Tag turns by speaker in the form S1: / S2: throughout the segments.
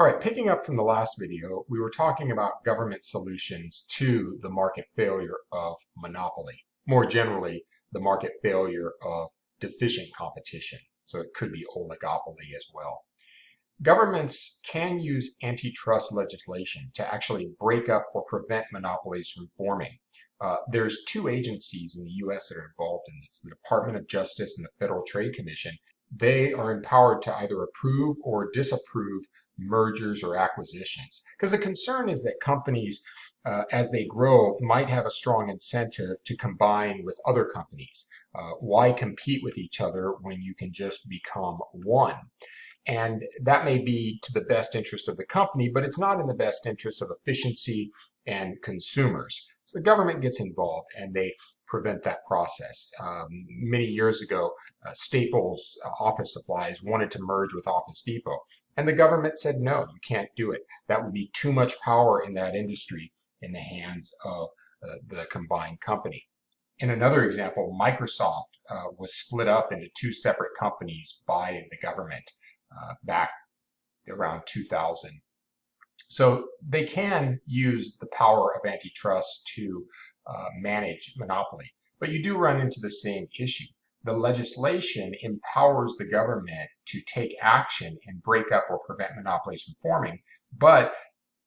S1: All right, picking up from the last video, we were talking about government solutions to the market failure of monopoly. More generally, the market failure of deficient competition. So it could be oligopoly as well. Governments can use antitrust legislation to actually break up or prevent monopolies from forming. There's two agencies in the US that are involved in this, the Department of Justice and the Federal Trade Commission. They are empowered to either approve or disapprove mergers or acquisitions. Because the concern is that companies, as they grow, might have a strong incentive to combine with other companies. Why compete with each other when you can just become one? And that may be to the best interest of the company, but it's not in the best interest of efficiency and consumers. So the government gets involved and they prevent that process. Many years ago, Staples Office Supplies wanted to merge with Office Depot, and the government said, no, you can't do it. That would be too much power in that industry in the hands of the combined company. In another example, Microsoft was split up into two separate companies by the government back around 2000. So they can use the power of antitrust to manage monopoly, but you do run into the same issue. The legislation empowers the government to take action and break up or prevent monopolies from forming, but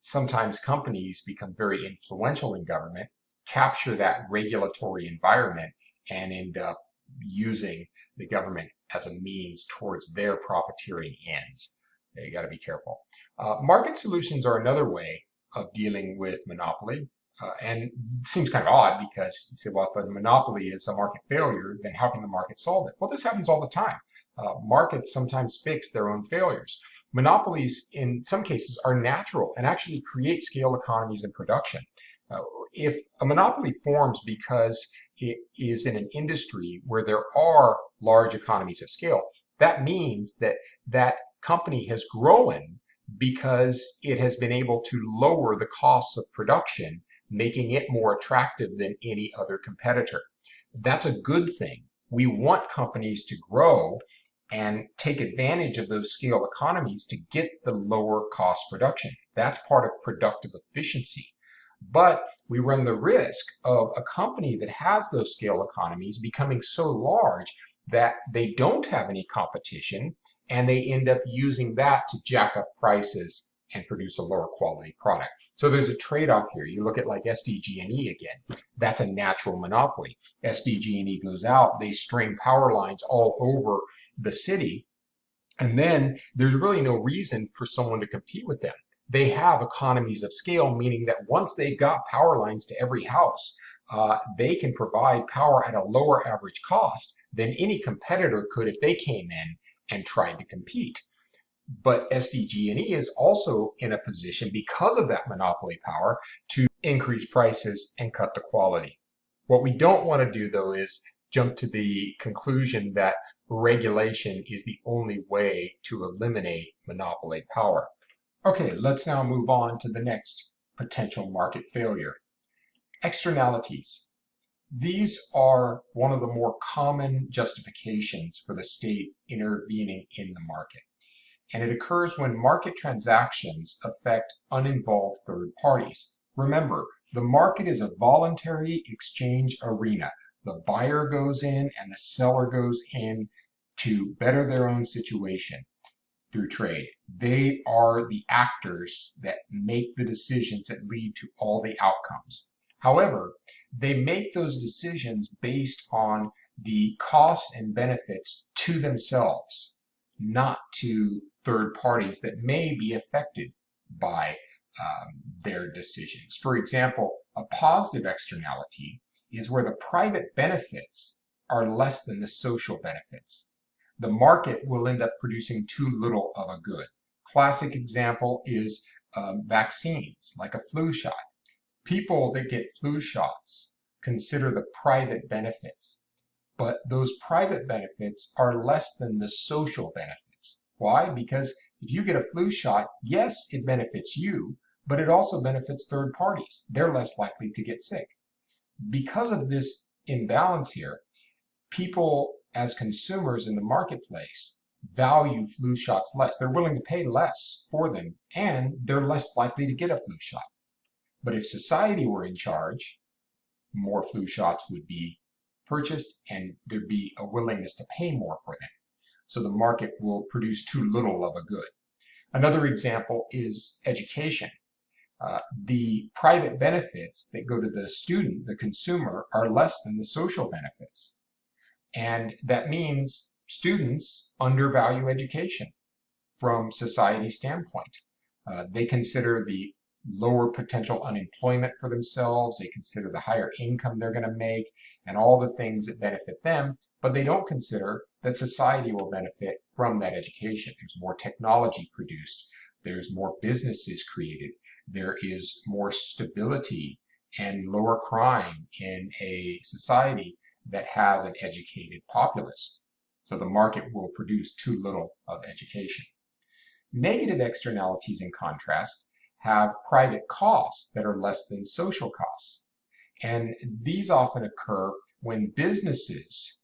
S1: sometimes companies become very influential in government, capture that regulatory environment, and end up using the government as a means towards their profiteering ends. You got to be careful. Market solutions are another way of dealing with monopoly. And it seems kind of odd because you say, well, if a monopoly is a market failure, then how can the market solve it? Well, this happens all the time. Markets sometimes fix their own failures. Monopolies, in some cases, are natural and actually create scale economies in production. If a monopoly forms because it is in an industry where there are large economies of scale, that means that that company has grown because it has been able to lower the costs of production, making it more attractive than any other competitor. That's a good thing. We want companies to grow and take advantage of those scale economies to get the lower cost production. That's part of productive efficiency. But we run the risk of a company that has those scale economies becoming so large that they don't have any competition, and they end up using that to jack up prices and produce a lower quality product. So there's a trade-off here. You look at like SDG&E again. That's a natural monopoly. SDG&E goes out, they string power lines all over the city, and then there's really no reason for someone to compete with them. They have economies of scale, meaning that once they've got power lines to every house, they can provide power at a lower average cost than any competitor could if they came in and tried to compete. But SDG&E is also in a position, because of that monopoly power, to increase prices and cut the quality. What we don't want to do, though, is jump to the conclusion that regulation is the only way to eliminate monopoly power. Okay, let's now move on to the next potential market failure. Externalities. These are one of the more common justifications for the state intervening in the market. And it occurs when market transactions affect uninvolved third parties. Remember, the market is a voluntary exchange arena. The buyer goes in and the seller goes in to better their own situation through trade. They are the actors that make the decisions that lead to all the outcomes. However, they make those decisions based on the costs and benefits to themselves, not to third parties that may be affected by their decisions. For example, a positive externality is where the private benefits are less than the social benefits. The market will end up producing too little of a good. Classic example is vaccines, like a flu shot. People that get flu shots consider the private benefits, but those private benefits are less than the social benefits. Why? Because if you get a flu shot, yes, it benefits you, but it also benefits third parties. They're less likely to get sick. Because of this imbalance here, people as consumers in the marketplace value flu shots less. They're willing to pay less for them, and they're less likely to get a flu shot. But if society were in charge, more flu shots would be purchased and there'd be a willingness to pay more for them. So the market will produce too little of a good. Another example is education. The private benefits that go to the student, the consumer, are less than the social benefits. And that means students undervalue education from society's standpoint. They consider the lower potential unemployment for themselves, they consider the higher income they're going to make, and all the things that benefit them, but they don't consider that society will benefit from that education. There's more technology produced, there's more businesses created, there is more stability and lower crime in a society that has an educated populace. So the market will produce too little of education. Negative externalities, in contrast, have private costs that are less than social costs. And these often occur when businesses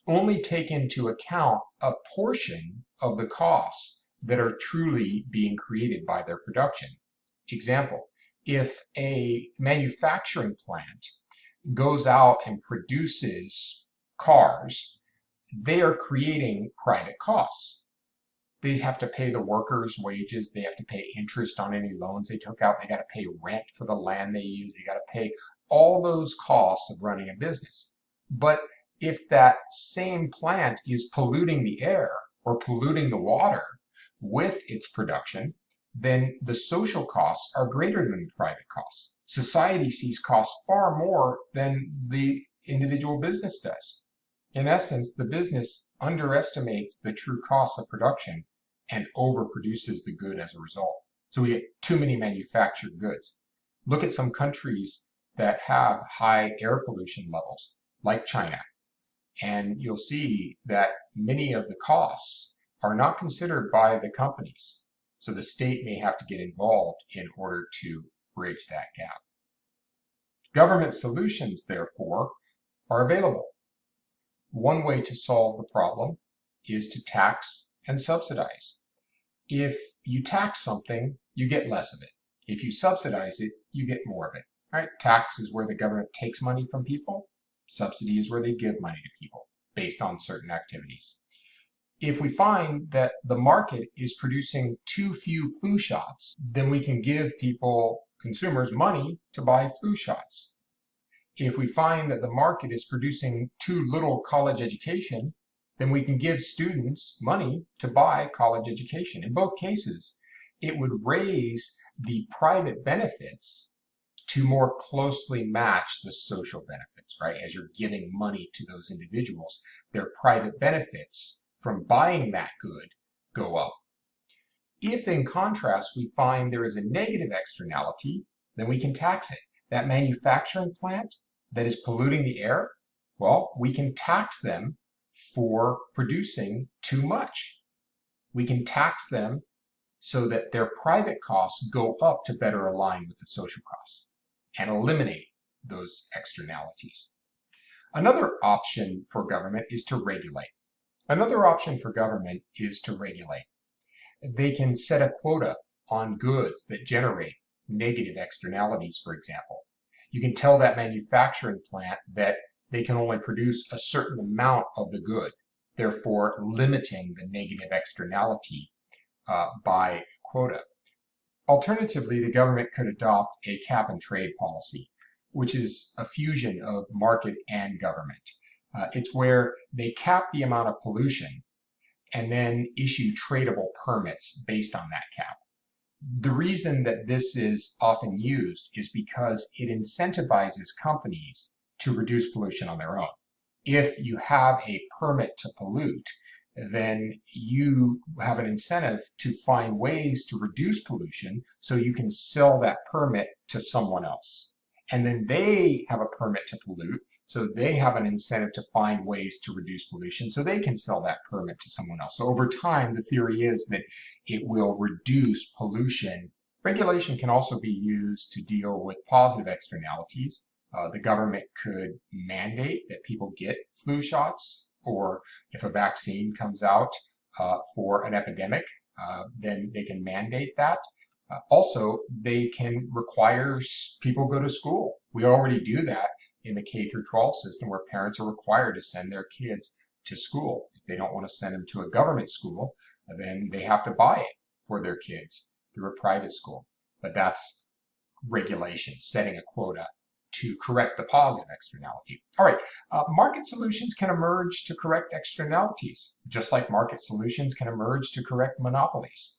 S1: only take into account a portion of the costs that are truly being created by their production. Example, if a manufacturing plant goes out and produces cars, they are creating private costs. They have to pay the workers' wages. They have to pay interest on any loans they took out. They got to pay rent for the land they use. They got to pay all those costs of running a business. But if that same plant is polluting the air or polluting the water with its production, then the social costs are greater than the private costs. Society sees costs far more than the individual business does. In essence, the business underestimates the true costs of production and overproduces the good as a result. So we get too many manufactured goods. Look at some countries that have high air pollution levels, like China, and you'll see that many of the costs are not considered by the companies. So the state may have to get involved in order to bridge that gap. Government solutions, therefore, are available. One way to solve the problem is to tax and subsidize. If you tax something, you get less of it. If you subsidize it, you get more of it. Right? Tax is where the government takes money from people. Subsidy is where they give money to people based on certain activities. If we find that the market is producing too few flu shots, then we can give people, consumers, money to buy flu shots. If we find that the market is producing too little college education, then we can give students money to buy college education. In both cases, it would raise the private benefits to more closely match the social benefits, right? As you're giving money to those individuals, their private benefits from buying that good go up. If, in contrast, we find there is a negative externality, then we can tax it. That manufacturing plant that is polluting the air, well, we can tax them for producing too much. We can tax them so that their private costs go up to better align with the social costs and eliminate those externalities. Another option for government is to regulate. They can set a quota on goods that generate negative externalities, for example. You can tell that manufacturing plant that they can only produce a certain amount of the good, therefore limiting the negative externality by quota. Alternatively, the government could adopt a cap and trade policy, which is a fusion of market and government. It's where they cap the amount of pollution and then issue tradable permits based on that cap. The reason that this is often used is because it incentivizes companies to reduce pollution on their own. If you have a permit to pollute, then you have an incentive to find ways to reduce pollution so you can sell that permit to someone else. And then they have a permit to pollute, so they have an incentive to find ways to reduce pollution so they can sell that permit to someone else. So over time, the theory is that it will reduce pollution. Regulation can also be used to deal with positive externalities. The government could mandate that people get flu shots, or if a vaccine comes out, for an epidemic, then they can mandate that. Also, they can require people go to school. We already do that in the K through 12 system, where parents are required to send their kids to school. If they don't want to send them to a government school, then they have to buy it for their kids through a private school. But that's regulation, setting a quota to correct the positive externality. All right, market solutions can emerge to correct externalities, just like market solutions can emerge to correct monopolies.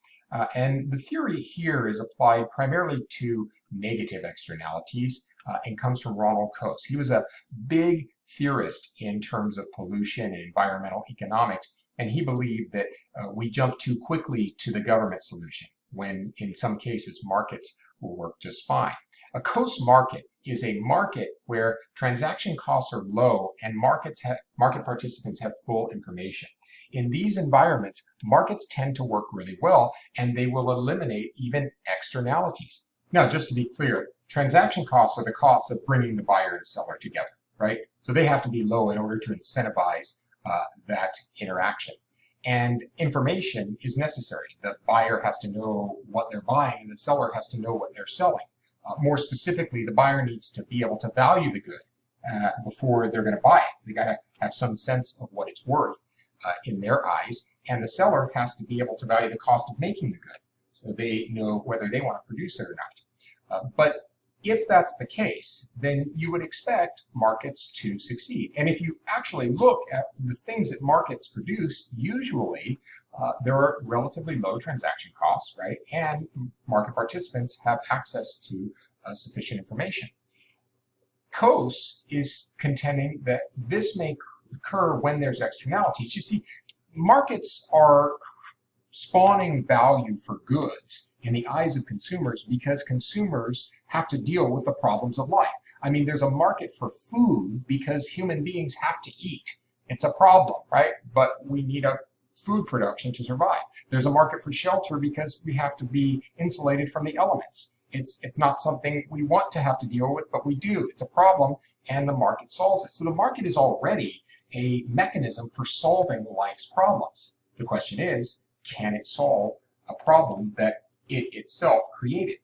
S1: And the theory here is applied primarily to negative externalities and comes from Ronald Coase. He was a big theorist in terms of pollution and environmental economics, and he believed that we jump too quickly to the government solution, when in some cases markets will work just fine. A Coase market is a market where transaction costs are low and market participants have full information. In these environments, markets tend to work really well, and they will eliminate even externalities. Now, just to be clear, transaction costs are the costs of bringing the buyer and seller together, right? So they have to be low in order to incentivize that interaction. And information is necessary. The buyer has to know what they're buying, and the seller has to know what they're selling. More specifically, the buyer needs to be able to value the good before they're going to buy it. So they got to have some sense of what it's worth in their eyes, and the seller has to be able to value the cost of making the good, so they know whether they want to produce it or not. But if that's the case, then you would expect markets to succeed. And if you actually look at the things that markets produce, usually there are relatively low transaction costs, right? And market participants have access to sufficient information. Coase is contending that this may occur when there's externalities. You see, markets are spawning value for goods in the eyes of consumers because consumers have to deal with the problems of life. I mean, there's a market for food because human beings have to eat. It's a problem, right? But we need a food production to survive. There's a market for shelter because we have to be insulated from the elements. It's not something we want to have to deal with, but we do. It's a problem, and the market solves it. So the market is already a mechanism for solving life's problems. The question is, can it solve a problem that it itself created?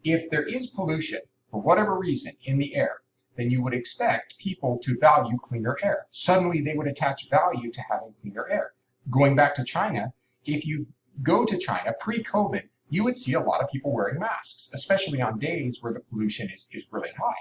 S1: If there is pollution, for whatever reason, in the air, then you would expect people to value cleaner air. Suddenly, they would attach value to having cleaner air. Going back to China, if you go to China pre-COVID, you would see a lot of people wearing masks, especially on days where the pollution is really high.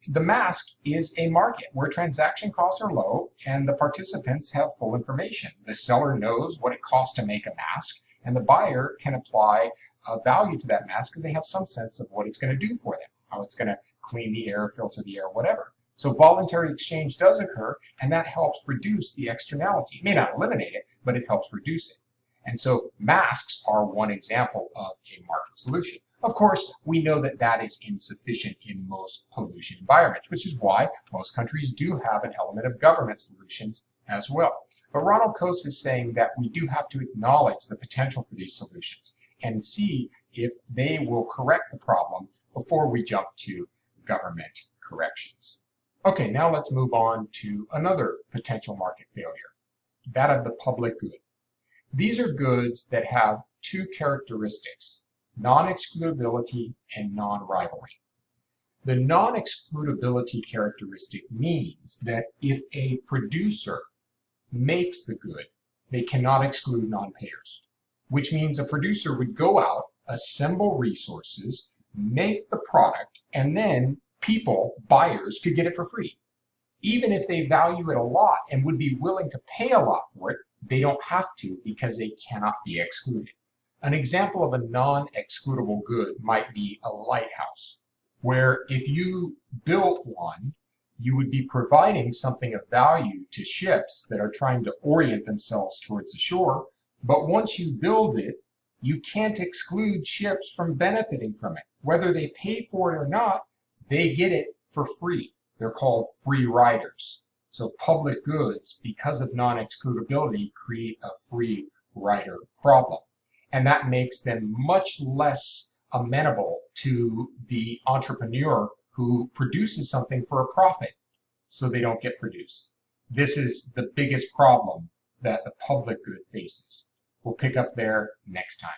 S1: The mask is a market where transaction costs are low and the participants have full information. The seller knows what it costs to make a mask, and the buyer can apply a value to that mask because they have some sense of what it's going to do for them, how it's going to clean the air, filter the air, whatever. So voluntary exchange does occur, and that helps reduce the externality. It may not eliminate it, but it helps reduce it. And so masks are one example of a market solution. Of course, we know that that is insufficient in most pollution environments, which is why most countries do have an element of government solutions as well. But Ronald Coase is saying that we do have to acknowledge the potential for these solutions and see if they will correct the problem before we jump to government corrections. Okay, now let's move on to another potential market failure, that of the public good. These are goods that have two characteristics: non-excludability and non-rivalry. The non-excludability characteristic means that if a producer makes the good, they cannot exclude non-payers, which means a producer would go out, assemble resources, make the product, and then people, buyers, could get it for free. Even if they value it a lot and would be willing to pay a lot for it, they don't have to because they cannot be excluded. An example of a non-excludable good might be a lighthouse, where if you built one, you would be providing something of value to ships that are trying to orient themselves towards the shore. But once you build it, you can't exclude ships from benefiting from it. Whether they pay for it or not, they get it for free. They're called free riders. So public goods, because of non-excludability, create a free rider problem. And that makes them much less amenable to the entrepreneur who produces something for a profit, so they don't get produced. This is the biggest problem that the public good faces. We'll pick up there next time.